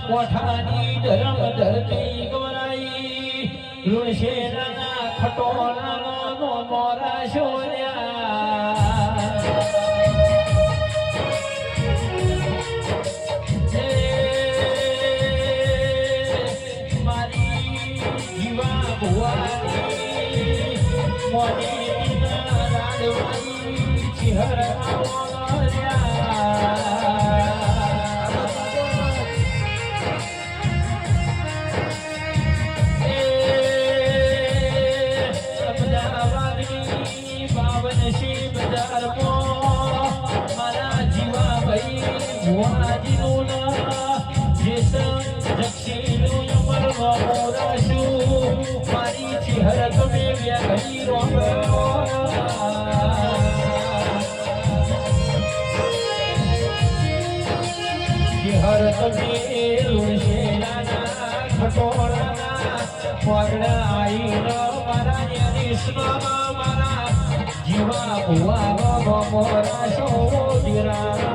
કોઠાની ધરમ ધરતી ગવરાઈ લુણશેરાના ખટોલાનો મોરા શોર્યા મારી જીવા ભુવાની મોની રાડવાની ચિહરા મારી ચિહર તમે વ્યાઘરી ચિહર તમે લુણશેરાના ખટોળાના વાગડા આઈનો મારા ન્યાદીશમાં મારા જીવા ભુવાનો મોરા શોધરા